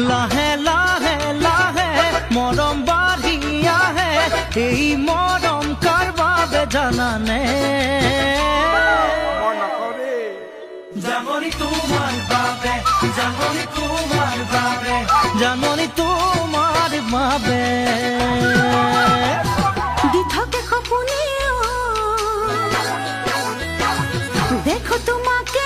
লাহে লাহে লাহে মরম বাড়িয়া হে, এই মরম কারবাবে জানানে জানমনি তোমার বাবে, জানমনি তোমার বাবে, জানমনি তোমার বাবে দিথকে খপুনিও দেখো তোমাকে